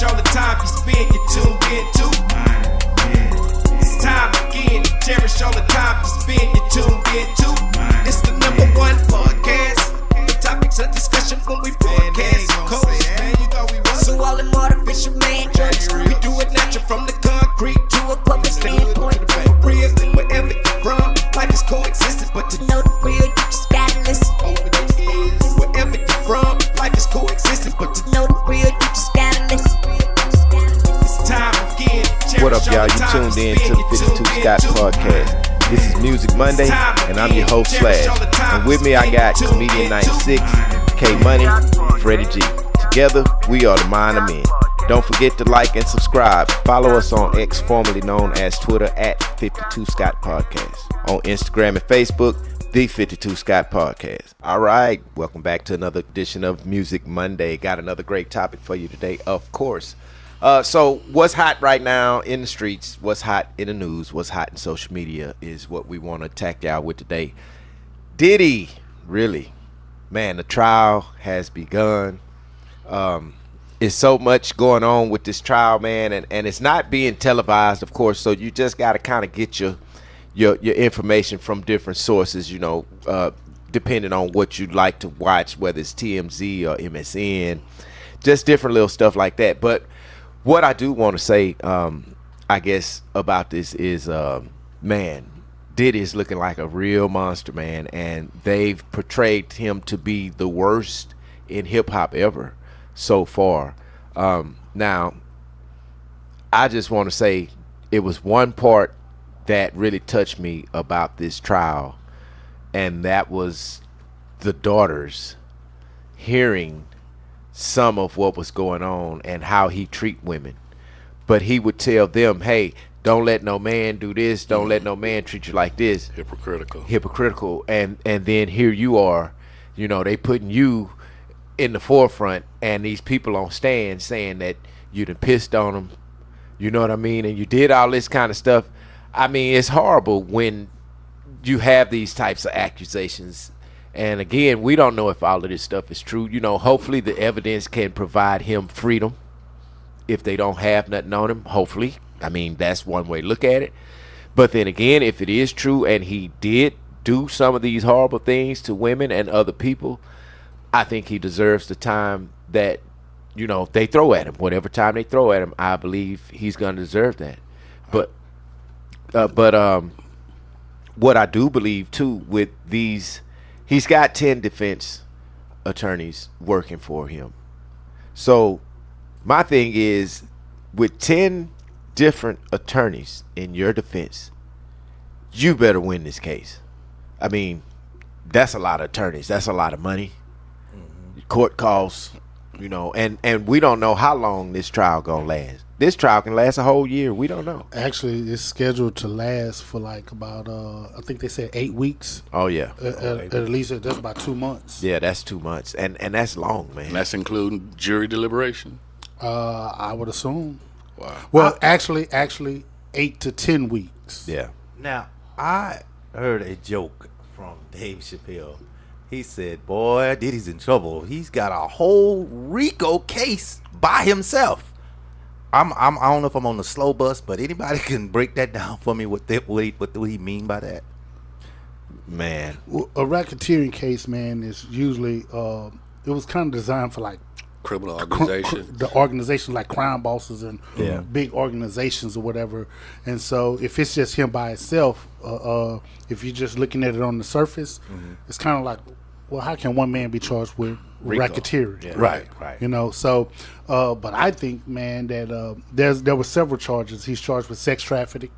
cherish all the time you spend, you tuned in to. It's time again to cherish all the time you spend, you tuned in to. It's the number one podcast. The topics of discussion when we broadcast. So all them artificial man jokes, we do it natural from the concrete to a public standpoint. Real, wherever you're from, life is coexisting, but to know the real, you just gotta listen. Wherever you're from, life is coexisting, but to know the real, you just gotta listen. It's time again. What up, y'all? You tuned in to the 52 Scott Podcast. This is Music Monday, and I'm your host, Slash. And with me, I got Comedian 96, K Money, Freddie G. Together, we are the Mind of Men. Don't forget to like and subscribe. Follow us on X, formerly known as Twitter, at 52 Scott Podcast. On Instagram and Facebook, the 52 Scott Podcast. All right, welcome back to another edition of Music Monday. Got another great topic for you today, of course. So what's hot right now in the streets, what's hot in the news, what's hot in social media is what we want to attack y'all with today. Diddy, really, man, the trial has begun. There's so much going on with this trial, man, and it's not being televised, of course, so you just got to kind of get your information from different sources, you know, depending on what you'd like to watch, whether it's TMZ or MSN, just different little stuff like that. But what I do want to say, I guess, about this is, man, Diddy is looking like a real monster, man, and they've portrayed him to be the worst in hip-hop ever so far. Now, I just want to say it was one part that really touched me about this trial, and that was the daughters hearing some of what was going on and how he treat women. But he would tell them, hey, don't let no man do this, don't let no man treat you like this. Hypocritical. And then here you are, you know, they putting you in the forefront, and these people on stand saying that you done pissed on them, you know what I mean, and you did all this kind of stuff. I mean, it's horrible when you have these types of accusations. And again, we don't know if all of this stuff is true. You know, hopefully the evidence can provide him freedom if they don't have nothing on him. Hopefully. I mean, that's one way to look at it. But then again, if it is true and he did do some of these horrible things to women and other people, I think he deserves the time that, you know, they throw at him. Whatever time they throw at him, I believe he's going to deserve that. But what I do believe, too, with these, he's got 10 defense attorneys working for him. So my thing is, with 10 different attorneys in your defense, you better win this case. I mean, that's a lot of attorneys. That's a lot of money. Court costs, you know, and we don't know how long this trial gonna last. This trial can last a whole year. We don't know. Actually, it's scheduled to last for like about I think they said 8 weeks. Oh yeah, at least that's about 2 months. Yeah, that's 2 months, and that's long, man. That's including jury deliberation. I would assume. Wow. Well, actually 8 to 10 weeks. Yeah. Now, I heard a joke from Dave Chappelle. He said, boy, Diddy's in trouble. He's got a whole RICO case by himself. I don't know if I'm on the slow bus, but anybody can break that down for me, what he mean by that? Man. Well, a racketeering case, man, is usually, it was kind of designed for like criminal organizations. The organizations like crime bosses and big organizations or whatever. And so if it's just him by himself, if you're just looking at it on the surface, it's kind of like, well, how can one man be charged with racketeering? Yeah. Right. You know, so, but I think, man, that there were several charges. He's charged with sex trafficking,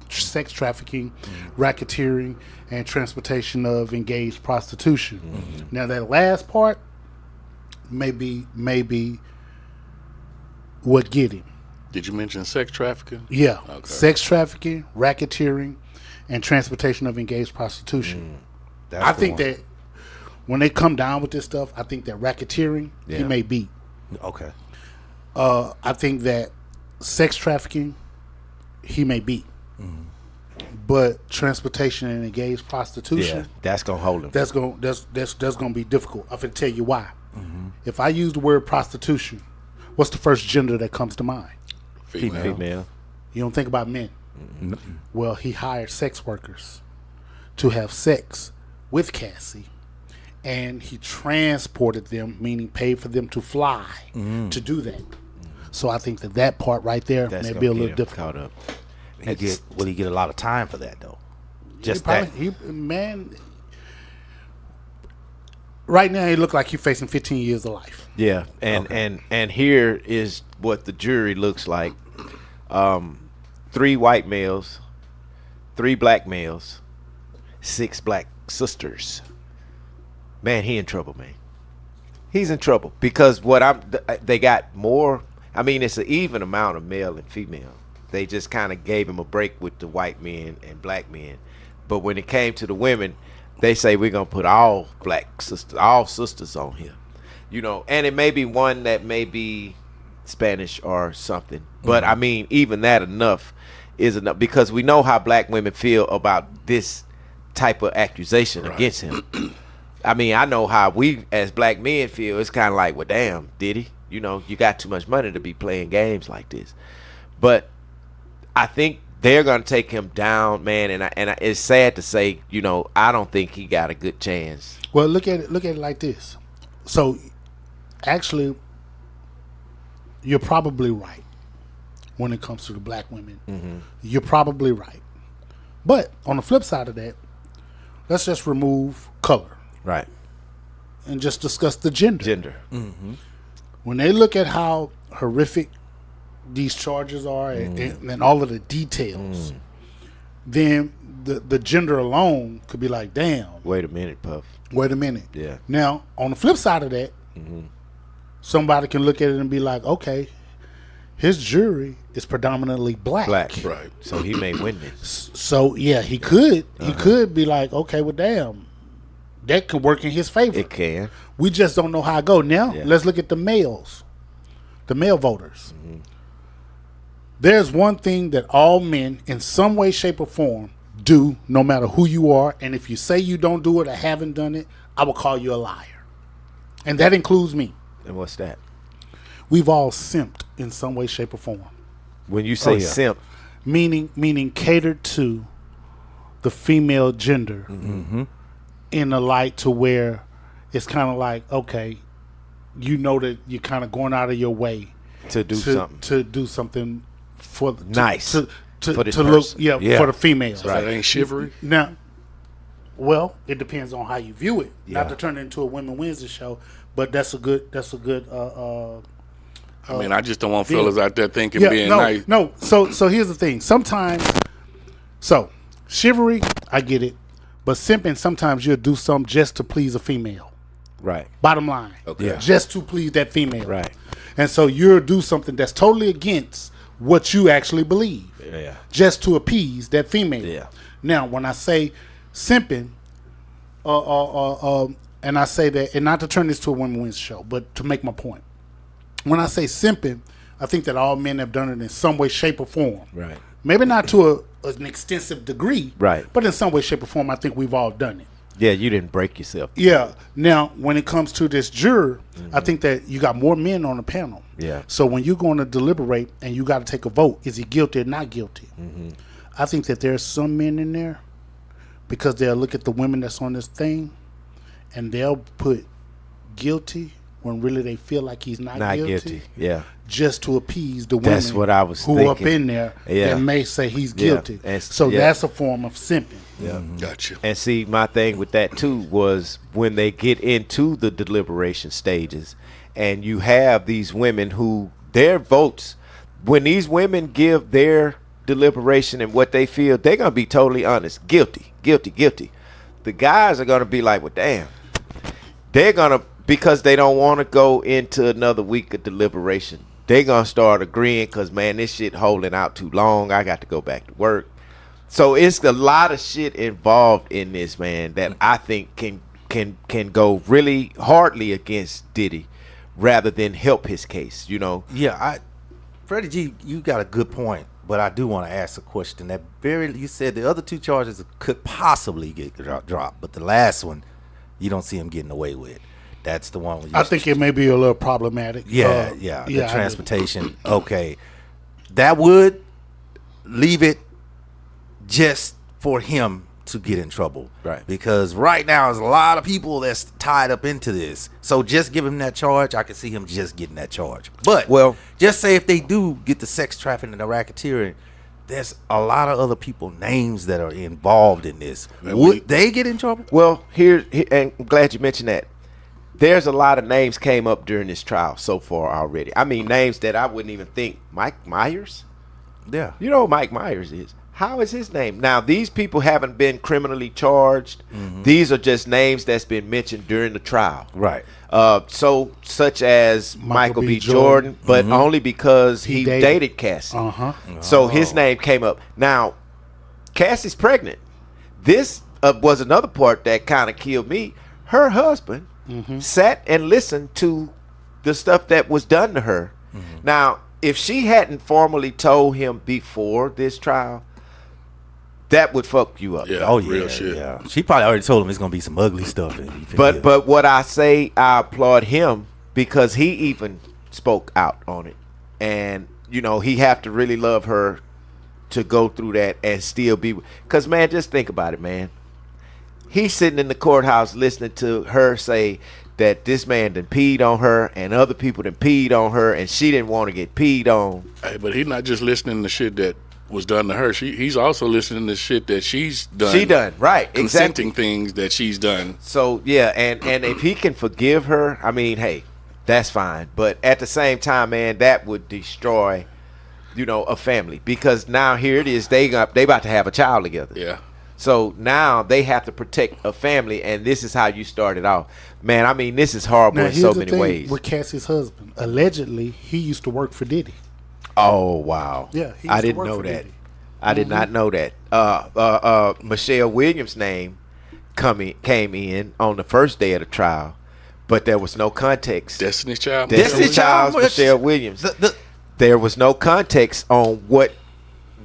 racketeering, and transportation of engaged prostitution. Now, that last part maybe what get him. Did you mention sex trafficking? Yeah. Okay. Sex trafficking, racketeering, and transportation of engaged prostitution. I think that when they come down with this stuff, I think that racketeering, he may beat. Okay. I think that sex trafficking, he may beat. But transportation and engaged prostitution, that's gonna hold him. That's gonna be difficult. I'm gonna tell you why. If I use the word prostitution, what's the first gender that comes to mind? Female. You don't think about men. Well, he hired sex workers to have sex with Cassie, and he transported them, meaning paid for them to fly to do that. So I think that part right there That's may gonna be a get little him difficult. caught up. Will he get a lot of time for that though? Just Man, right now he look like he's facing 15 years of life. Yeah, and here is what the jury looks like: 3 white males, 3 black males, 6 black sisters. Man, he in trouble, man. He's in trouble because they got more. I mean, it's an even amount of male and female. They just kind of gave him a break with the white men and black men, but when it came to the women, they say we're gonna put all sisters on here, and it may be one that may be Spanish or something. But I mean, even that is enough because we know how black women feel about this type of accusation against him. I mean, I know how we as black men feel. It's kind of like, well, damn, Diddy, you got too much money to be playing games like this. But I think they're gonna take him down, man, and it's sad to say, I don't think he got a good chance. Well, look at it like this. So, actually, you're probably right when it comes to the black women. You're probably right. But on the flip side of that, let's just remove color. Right. And just discuss the gender. When they look at how horrific these charges are and all of the details, then the gender alone could be like, damn. Wait a minute, Puff. Wait a minute. Yeah. Now, on the flip side of that, somebody can look at it and be like, okay, his jury is predominantly black. Right. So he may win this. So, yeah, he could. He could be like, okay, well, damn. That could work in his favor. It can. We just don't know how it go. Now, let's look at the males, the male voters. There's one thing that all men, in some way, shape, or form, do, no matter who you are. And if you say you don't do it or haven't done it, I will call you a liar. And that includes me. And what's that? We've all simped in some way, shape, or form. When you say simp, Meaning catered to the female gender in a light to where it's kind of like, okay, that you're kind of going out of your way to do something for nice to for this look person. for the females. So that ain't chivalry. Now, well, it depends on how you view it. Yeah. Not to turn it into a Women Wednesday show, but that's a good. I mean, I just don't want fellas out there thinking being nice. No. So here's the thing. Sometimes, chivalry, I get it, but simping, sometimes you'll do something just to please a female. Right. Bottom line. Okay. Yeah. Just to please that female. Right. And so you'll do something that's totally against what you actually believe. Yeah. Just to appease that female. Yeah. Now, when I say simping, and I say that, and not to turn this to a Women Wednesday show, but to make my point. When I say simping, I think that all men have done it in some way, shape, or form. Right. Maybe not to an extensive degree. Right. But in some way, shape, or form, I think we've all done it. Yeah, you didn't break yourself. Yeah. Now, when it comes to this juror, I think that you got more men on the panel. Yeah. So when you're going to deliberate and you got to take a vote, is he guilty or not guilty? I think that there's some men in there because they'll look at the women that's on this thing and they'll put guilty when really they feel like he's not guilty. Yeah. Just to appease the women That's what I was who thinking. up in there Yeah. and may say he's guilty. And So that's a form of simping. Yeah. Gotcha. And see, my thing with that too was when they get into the deliberation stages and you have these women who their votes, when these women give their deliberation and what they feel, they're going to be totally honest. Guilty, guilty, guilty. The guys are going to be like, well, damn. They're going to, because they don't want to go into another week of deliberation, they're going to start agreeing because, man, this shit holding out too long. I got to go back to work. So it's a lot of shit involved in this, man, that I think can go really hardly against Diddy rather than help his case, Yeah, Freddie G, you got a good point, but I do want to ask a question. You said the other 2 charges could possibly get dropped, but the last one, you don't see him getting away with. That's the one. I think it may be a little problematic. Yeah, the transportation. Okay, that would leave it just for him to get in trouble, right? Because right now there's a lot of people that's tied up into this. So just give him that charge. I can see him just getting that charge. But just say if they do get the sex trafficking and the racketeering, there's a lot of other people names that are involved in this. Would they get in trouble? Well, here, and I'm glad you mentioned that. There's a lot of names came up during this trial so far already. I mean, names that I wouldn't even think. Mike Myers? Yeah. You know who Mike Myers is. How is his name? Now, these people haven't been criminally charged. Mm-hmm. These are just names that's been mentioned during the trial. Right. Such as Michael B. Jordan, but only because he dated Cassie. So his name came up. Now, Cassie's pregnant. This was another part that kind of killed me. Her husband sat and listened to the stuff that was done to her. Now, if she hadn't formally told him before this trial, that would fuck you up. Yeah, real shit. Yeah. She probably already told him it's gonna be some ugly stuff. But what I say, I applaud him because he even spoke out on it, and he have to really love her to go through that and still be. Because man, just think about it, man. He's sitting in the courthouse listening to her say that this man done peed on her and other people done peed on her and she didn't want to get peed on. Hey, but he's not just listening to shit that was done to her. He's also listening to shit that she's done. She done, right. Consenting exactly. things that she's done. So, yeah, and if he can forgive her, I mean, hey, that's fine. But at the same time, man, that would destroy, a family. Because now here it is, they about to have a child together. Yeah. So now they have to protect a family, and this is how you started off. Man, I mean, this is horrible in so many ways. With Cassie's husband, allegedly, he used to work for Diddy. Oh, wow. Yeah, I didn't know that. I did not know that. Michelle Williams' name came in on the first day of the trial, but there was no context. Destiny's Child? Destiny's Child's Michelle Williams. There was no context on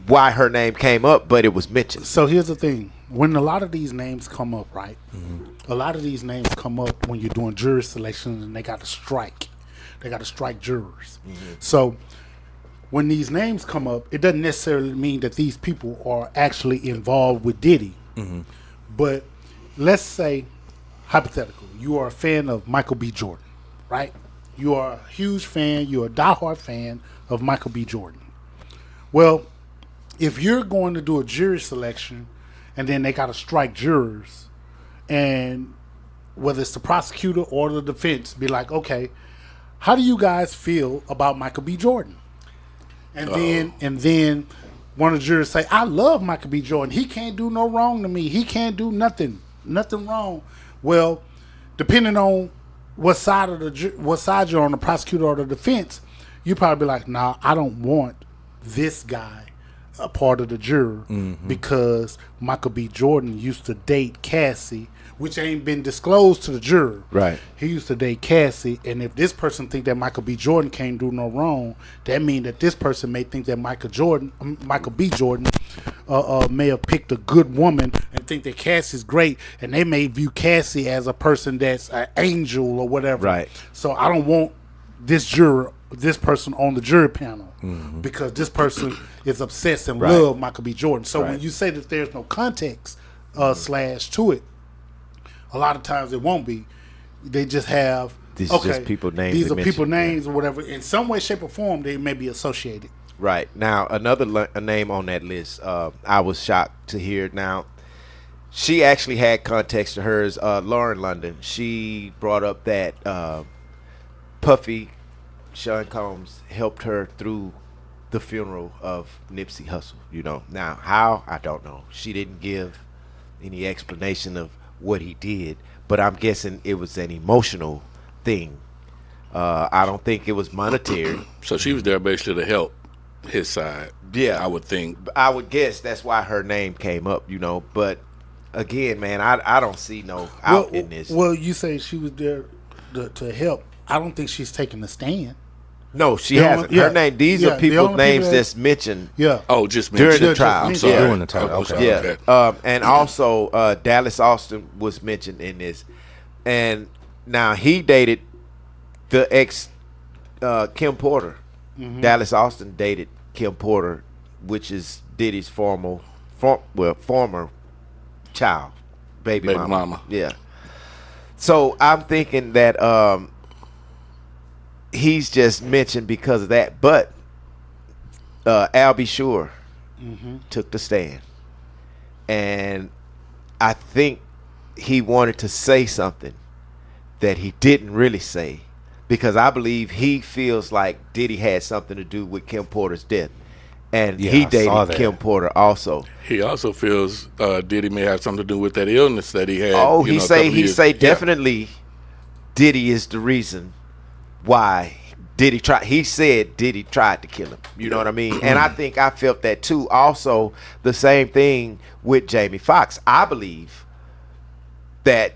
why her name came up, but it was mentioned. So here's the thing. When a lot of these names come up, right? A lot of these names come up when you're doing jury selection and they got to strike. They got to strike jurors. So when these names come up, it doesn't necessarily mean that these people are actually involved with Diddy. But let's say, hypothetical, you are a fan of Michael B. Jordan, right? You are a huge fan. You're a diehard fan of Michael B. Jordan. Well, if you're going to do a jury selection and then they got to strike jurors, and whether it's the prosecutor or the defense, be like, okay, how do you guys feel about Michael B. Jordan? And then one of the jurors say, I love Michael B. Jordan. He can't do no wrong to me. He can't do nothing wrong. Well, depending on what side you're on, the prosecutor or the defense, you probably be like, nah, I don't want this guy a part of the juror because Michael B. Jordan used to date Cassie, which ain't been disclosed to the juror. Right. He used to date Cassie, and if this person think that Michael B. Jordan can't do no wrong, that means that this person may think that Michael B. Jordan may have picked a good woman and think that Cassie's great, and they may view Cassie as a person that's an angel or whatever. Right. So I don't want this person on the jury panel because this person is obsessed and love Michael B. Jordan. So when you say that there's no context slash to it, a lot of times it won't be. They just have these are just people names. These are people names or whatever. In some way, shape, or form, they may be associated. Right. Now, another name on that list, I was shocked to hear. Now, she actually had context to hers. Lauren London, she brought up that Puffy, Sean Combs, helped her through the funeral of Nipsey Hussle. Now, how? I don't know. She didn't give any explanation of what he did, but I'm guessing it was an emotional thing. I don't think it was monetary. So she was there basically to help his side. Yeah, I would think. I would guess that's why her name came up. But again, man, I don't see no out in this. Well, you say she was there to help. I don't think she's taking a stand. No, she hasn't. Her name. These are people's names that's mentioned. Yeah. Oh, just mentioned during the trial. I'm sorry. During the trial. Okay. Yeah. And also Dallas Austin was mentioned in this, and Now he dated the ex Kim Porter. Dallas Austin dated Kim Porter, which is Diddy's former child, baby mama. Yeah. So I'm thinking that he's just mentioned because of that. But Al B. Sure took the stand, and I think he wanted to say something that he didn't really say, because I believe he feels like Diddy had something to do with Kim Porter's death, and he dated Kim Porter also. He also feels Diddy may have something to do with that illness that he had. Oh, he say definitely Diddy is the reason why Diddy tried. He said Diddy tried to kill him. You know what I mean? And I think I felt that too. Also, the same thing with Jamie Foxx. I believe that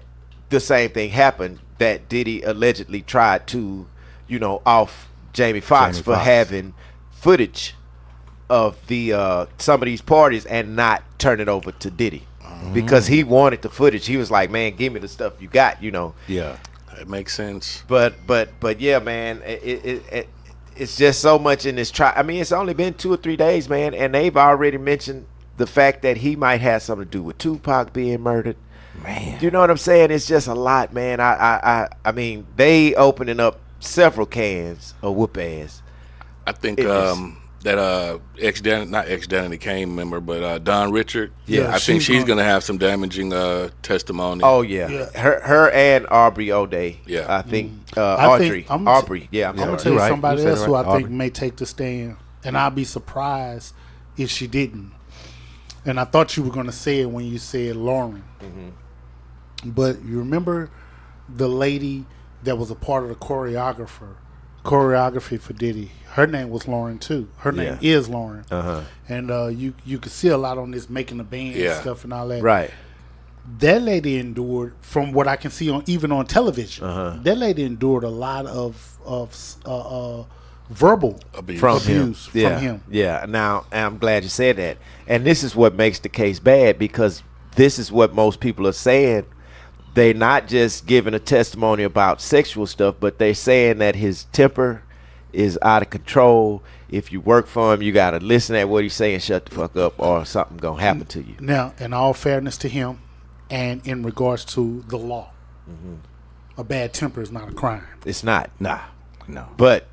the same thing happened, that Diddy allegedly tried to, off Jamie Foxx for having footage of the some of these parties and not turn it over to Diddy, because he wanted the footage. He was like, man, give me the stuff you got, Yeah. That makes sense. But yeah, man, it's just so much in this trial. I mean, it's only been 2 or 3 days, man, and they've already mentioned the fact that he might have something to do with Tupac being murdered. Man, You know what I'm saying? It's just a lot, man. I mean, they opening up several cans of whoop ass. I think that not ex-Danny Kane member, but Don Richard. Yeah, I think she's she's gonna have some damaging testimony. Oh yeah. Her and Aubrey O'Day. Yeah. I think Aubrey. Aubrey. Yeah, I'm gonna sorry. tell you You're right. somebody You said else it who right. I think Aubrey. may take the stand, and I'll be surprised if she didn't. And I thought you were gonna say it when you said Lauren, but you remember the lady that was a part of the choreography for Diddy. Her name was Lauren too. Her name is Lauren, and you could see a lot on this making the band stuff and all that. Right. That lady endured, from what I can see even on television. That lady endured a lot of verbal Abuse. From abuse him. from him. Yeah. Now, I'm glad you said that. And this is what makes the case bad, because this is what most people are saying. They're not just giving a testimony about sexual stuff, but they're saying that his temper is out of control. If you work for him, you got to listen at what he's saying, shut the fuck up, or something going to happen to you. Now, in all fairness to him, and in regards to the law, a bad temper is not a crime. It's not. No. But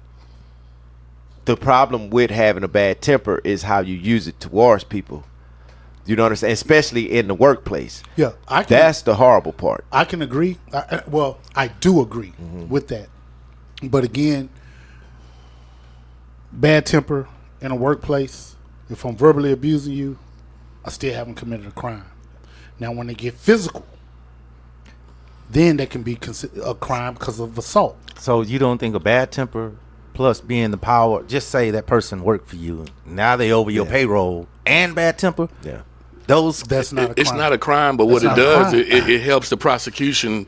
the problem with having a bad temper is how you use it towards people. You know what I'm saying? Especially in the workplace. Yeah, That's the horrible part. I can agree. I do agree with that. But again, bad temper in a workplace, if I'm verbally abusing you, I still haven't committed a crime. Now, when they get physical, then they can be considered a crime because of assault. So you don't think a bad temper plus being the power, just say that person worked for you, now they over your payroll, and bad temper? Yeah. That's not a crime. It's not a crime, but what That's it not a does, crime. it helps the prosecution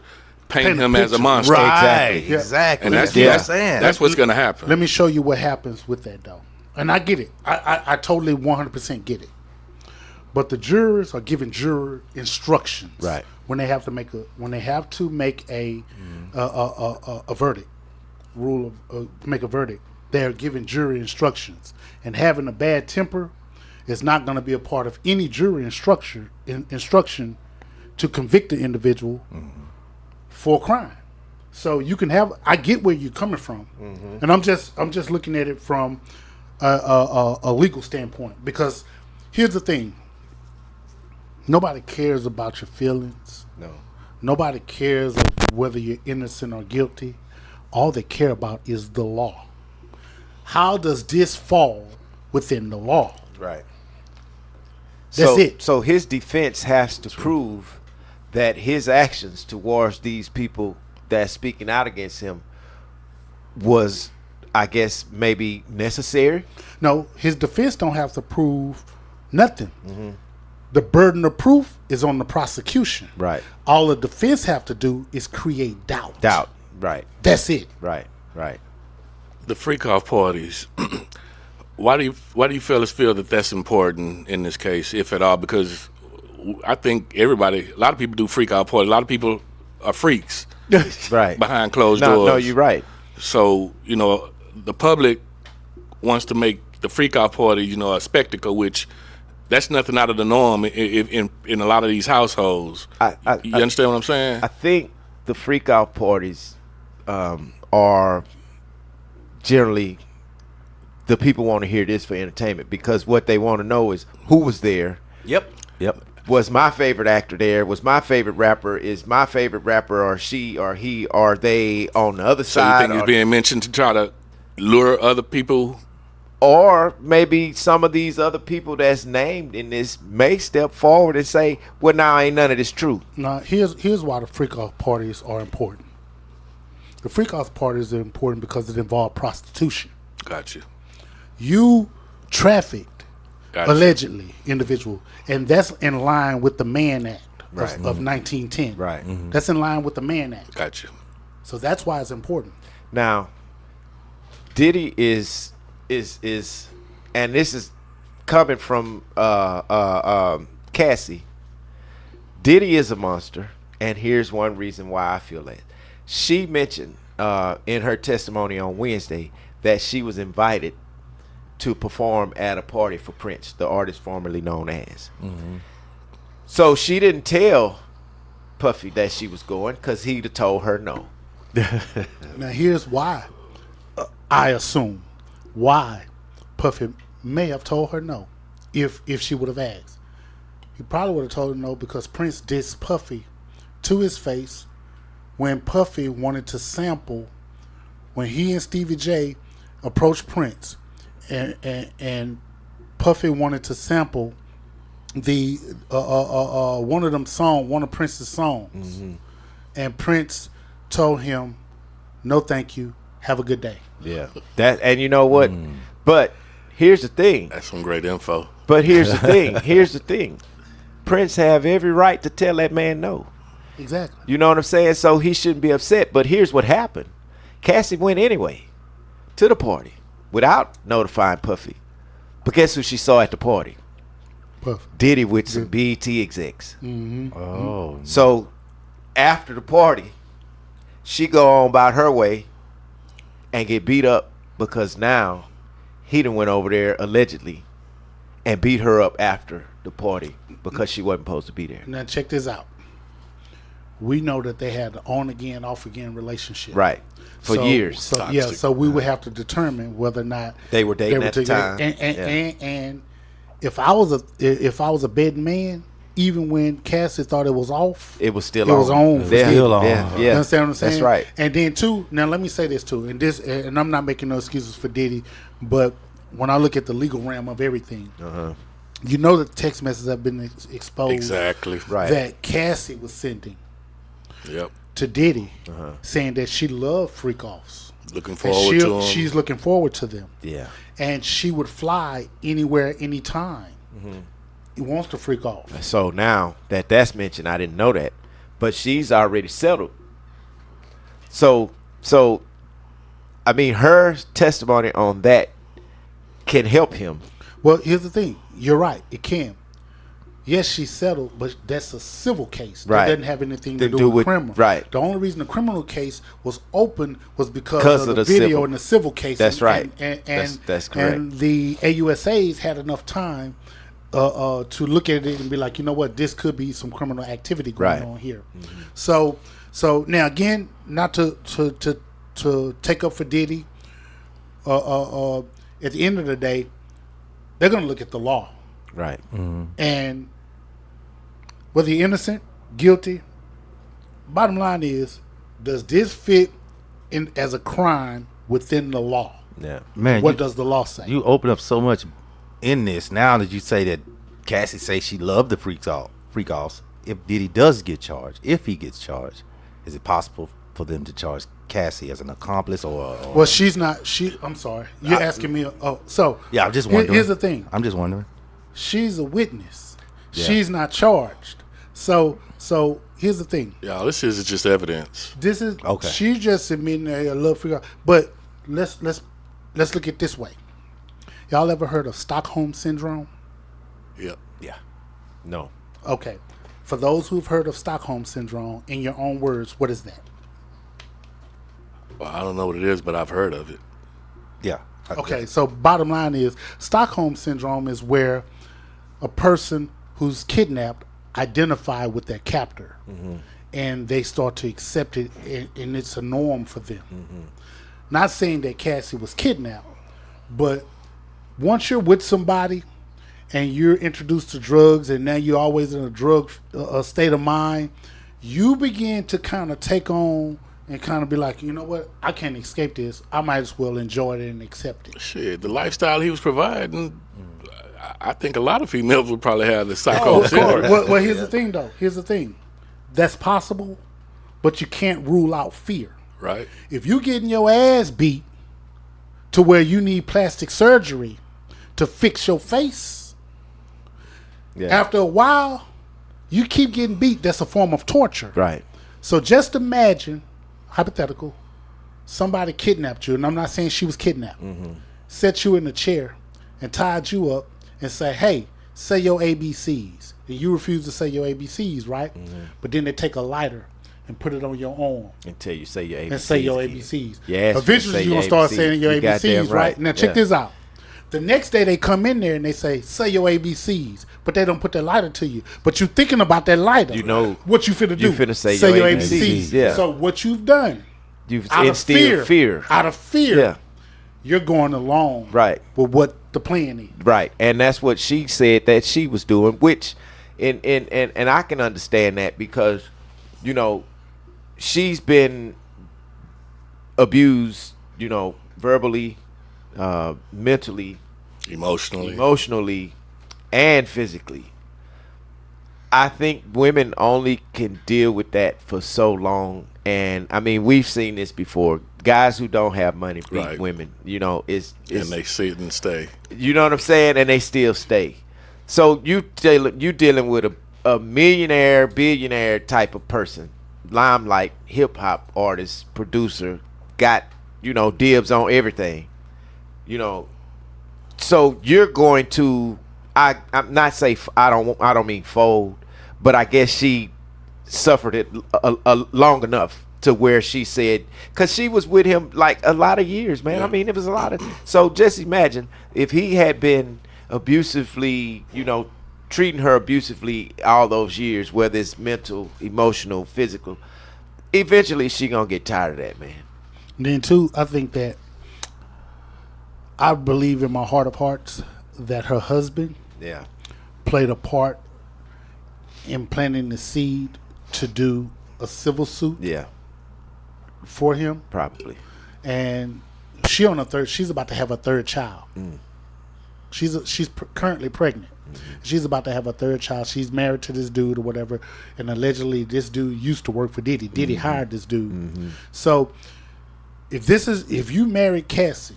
paint Paint a him as a picture. monster. Right, Yeah. exactly. And that's what I'm that's, saying. that's what's going to happen. Let me show you what happens with that, though. And I get it. I totally 100% get it. But the jurors are giving juror instructions, Right. when they have to make a verdict, make a verdict. They are giving jury instructions, and having a bad temper is not going to be a part of any jury instruction to convict the individual for a crime. So you can have. I get where you're coming from, and I'm just looking at it from a legal standpoint, because here's the thing. Nobody cares about your feelings. No. Nobody cares of whether you're innocent or guilty. All they care about is the law. How does this fall within the law? Right. That's it. So his defense has to prove that his actions towards these people that's speaking out against him was, I guess, maybe necessary. No, his defense don't have to prove nothing. The burden of proof is on the prosecution. Right. All the defense have to do is create doubt. Doubt. Right. That's it. Right. The freak off parties. Why do you fellas feel that that's important in this case, if at all? Because I think a lot of people do freak out parties. A lot of people are freaks. Right. behind closed No, doors. no, you're right. So, the public wants to make the freak off party, a spectacle, which that's nothing out of the norm in a lot of these households. You understand what I'm saying? I think the freak out parties are generally the people want to hear this for entertainment, because what they want to know is who was there. Yep. Was my favorite actor there? Was my favorite rapper? Is my favorite rapper, or she, or he, are they on the other So side? you think it's being mentioned to try to lure other people? Or maybe some of these other people that's named in this may step forward and say, well, now ain't none of this true. Now, here's why the freak-off parties are important. The freak-off parties are important because it involve prostitution. Got you. You trafficked, Gotcha. allegedly, individual, and that's in line with the Mann Act of 1910. Right. That's in line with the Mann Act. Got you. So that's why it's important. Now, Diddy is, and this is coming from Cassie. Diddy is a monster, and here's one reason why I feel that. She mentioned in her testimony on Wednesday that she was invited to perform at a party for Prince, the artist formerly known as. So she didn't tell Puffy that she was going, because he'd have told her no. Now, here's why. I assume why Puffy may have told her no, if she would have asked. He probably would have told her no because Prince dissed Puffy to his face when Puffy wanted to sample, when he and Stevie J approached Prince, and Puffy wanted to sample the one of Prince's songs, and Prince told him, "No, thank you. Have a good day." Yeah. And you know what? But here's the thing. That's some great info. But here's the thing. Prince have every right to tell that man no. Exactly. You know what I'm saying? So he shouldn't be upset. But here's what happened. Cassie went anyway to the party without notifying Puffy. But guess who she saw at the party? Puffy. Diddy with some BET execs. Oh. So after the party, she go on about her way and get beat up because now he done went over there allegedly and beat her up after the party because she wasn't supposed to be there. Now check this out. We know that they had an on-again, off-again relationship. Right. For years. So we would have to determine whether or not They were dating at the together. time. And if I was a betting man, even when Cassie thought it was off, It was still it was on. Yeah, Still on. yeah, You yeah. understand what I'm saying? That's right. And then too, now let me say this too, and I'm not making no excuses for Diddy, but when I look at the legal realm of everything, you know that text messages have been exposed. Exactly. Right. That Cassie was sending Yep. to Diddy, saying that she loved freak offs. Looking And forward to them. she's looking forward to them. Yeah. And she would fly anywhere, anytime. He wants to freak off. So now that that's mentioned, I didn't know that, but she's already settled. So I mean, her testimony on that can help him. Well, here's the thing. You're right. It can. Yes, she's settled, but that's a civil case. Right. That doesn't have anything to do with criminal. right. The only reason the criminal case was open was because of the video civil. in the civil case. That's right. And That's correct. And the AUSAs had enough time to look at it and be like, you know what, this could be some criminal activity going on here. So now again, not to take up for Diddy. At the end of the day, they're going to look at the law. Right. And whether you're innocent, guilty, bottom line is, does this fit in as a crime within the law? Yeah. Man, What does the law say? you open up so much in this now that you say that Cassie say she loved the freak offs. If Diddy does get charged, if he gets charged, is it possible for them to charge Cassie as an accomplice or Well, she's not. I'm sorry. You're asking me. So yeah, I'm just wondering. Here's the thing. I'm just wondering. She's a witness. Yeah. She's not charged. So here's the thing. Y'all, this is just evidence. This is Okay. She's just admitting a love for God. But let's look at it this way. Y'all ever heard of Stockholm syndrome? Yep. Yeah. No. Okay. For those who've heard of Stockholm syndrome, in your own words, what is that? Well, I don't know what it is, but I've heard of it. Yeah. Okay, so bottom line is Stockholm Syndrome is where a person who's kidnapped identify with their captor. And they start to accept it, and it's a norm for them. Not saying that Cassie was kidnapped, but once you're with somebody and you're introduced to drugs and now you're always in a drug state of mind, you begin to kind of take on and kind of be like, you know what, I can't escape this. I might as well enjoy it and accept it. Shit, the lifestyle he was providing, I think a lot of females would probably have the psycho syndrome. Well, here's the thing, though. Here's the thing. That's possible, but you can't rule out fear. Right. If you getting your ass beat to where you need plastic surgery to fix your face, after a while, you keep getting beat. That's a form of torture. Right. So just imagine, hypothetical, somebody kidnapped you, and I'm not saying she was kidnapped, set you in a chair and tied you up and say, hey, say your ABCs. And you refuse to say your ABCs, right? But then they take a lighter and put it on your arm Until you say your ABCs. and say your ABCs. Yes, Eventually you're going to start saying your ABCs, right? Now check this out. The next day they come in there and they say your ABCs, but they don't put that lighter to you. But you thinking about that lighter. You know what you finna do. You finna say your your ABCs. Yeah. So what you've done, You've out of instilled fear. out of fear, Yeah. you're going along Right. with what the plan is. Right. And that's what she said that she was doing, which and I can understand that because, you know, she's been abused, you know, verbally, mentally, emotionally, and physically. I think women only can deal with that for so long. And I mean, we've seen this before. Guys who don't have money beat women, you know, it's and they sit and stay. You know what I'm saying? And they still stay. So you dealing with a millionaire, billionaire type of person, limelight, hip hop artist, producer, got, you know, dibs on everything, you know. So you're going to, I'm not say I don't mean fold, but I guess she suffered it long enough to where she said, because she was with him like a lot of years, man. I mean, it was a lot of. So just imagine if he had been abusively, you know, treating her abusively all those years, whether it's mental, emotional, physical. Eventually, she gonna get tired of that, man. And then too, I think that I believe in my heart of hearts that her husband played a part in planting the seed to do a civil suit for him. Probably. And she's about to have a third child. She's currently pregnant. She's about to have a third child. She's married to this dude or whatever, and allegedly this dude used to work for Diddy. Diddy hired this dude. So if you married Cassie,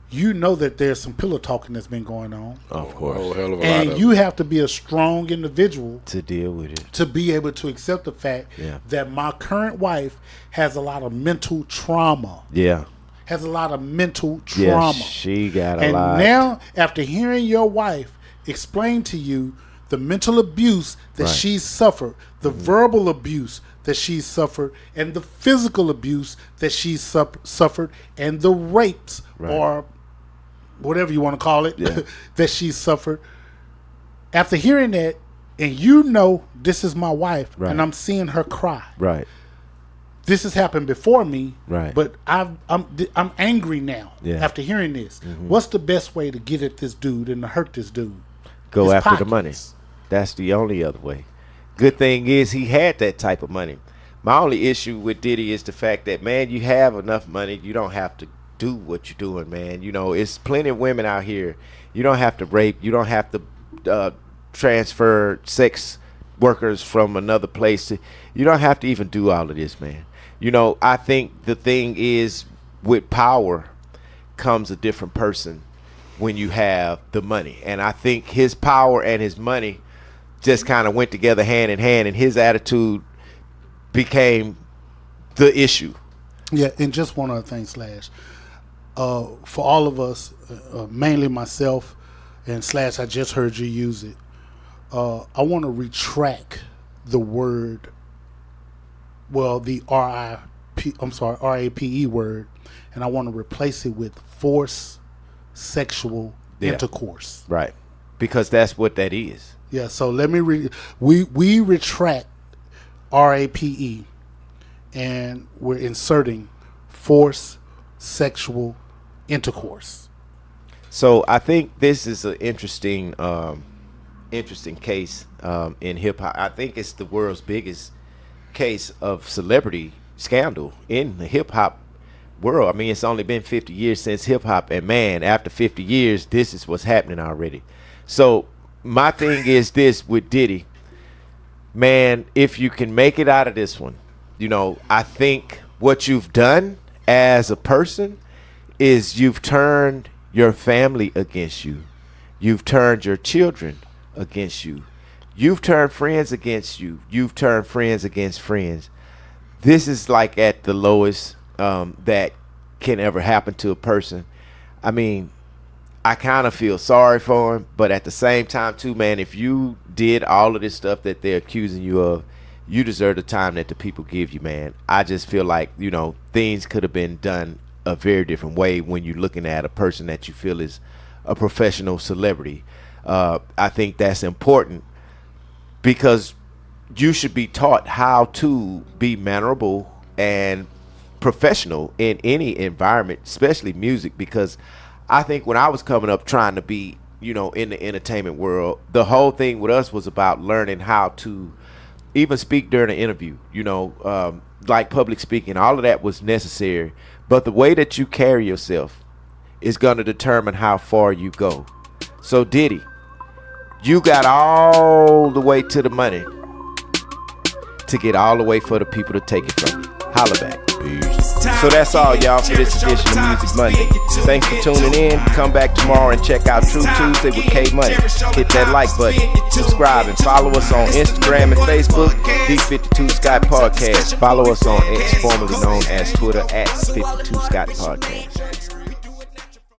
you know that there's some pillow talking that's been going on. Of course. Oh, hell of a lot And of you have to be a strong individual to deal with it, to be able to accept the fact that my current wife has a lot of mental trauma. Has a lot of mental trauma. Yes, she got a lot. And now, after hearing your wife explain to you the mental abuse that she's suffered, the verbal abuse that she's suffered, and the physical abuse that she's suffered, and the rapes or whatever you want to call it that she's suffered. After hearing that, and you know this is my wife, and I'm seeing her cry. This has happened before me, but I'm angry now after hearing this. What's the best way to get at this dude and to hurt this dude? Go after the money. That's the only other way. Good thing is he had that type of money. My only issue with Diddy is the fact that, man, you have enough money. You don't have to do what you're doing, man. You know, it's plenty of women out here. You don't have to rape. You don't have to transfer sex workers from another place. You don't have to even do all of this, man. You know, I think the thing is with power comes a different person when you have the money. And I think his power and his money just kind of went together hand in hand, and his attitude became the issue. Yeah, and just one other thing, Slash. For all of us, mainly myself, and Slash, I just heard you use it. I want to retract the word, well, the RAPE word, and I want to replace it with forced sexual intercourse. Right. Because that's what that is. Yeah, so let me we retract RAPE and we're inserting forced sexual intercourse. So I think this is an interesting case in hip hop. I think it's the world's biggest case of celebrity scandal in the hip hop world. I mean, it's only been 50 years since hip hop, and man, after 50 years, this is what's happening already. So my thing is this with Diddy, man, if you can make it out of this one, you know, I think what you've done as a person is you've turned your family against you. You've turned your children against you. You've turned friends against you. You've turned friends against friends. This is like at the lowest that can ever happen to a person. I mean, I kind of feel sorry for him, but at the same time too, man, if you did all of this stuff that they're accusing you of, you deserve the time that the people give you, man. I just feel like, you know, things could have been done a very different way when you're looking at a person that you feel is a professional celebrity. I think that's important because you should be taught how to be mannerable and professional in any environment, especially music, because I think when I was coming up trying to be, you know, in the entertainment world, the whole thing with us was about learning how to even speak during an interview, you know, like public speaking. All of that was necessary, but the way that you carry yourself is going to determine how far you go. So Diddy, you got all the way to the money to get all the way for the people to take it from you. Holla back. Peace. So that's all, y'all, for this edition of Music Monday. Thanks for tuning in. Come back tomorrow and check out True Tuesday with K Money. Hit that like button, subscribe, and follow us on Instagram and Facebook, The 52 Scott Podcast. Follow us on X, formerly known as Twitter, at 52 Scott Podcast.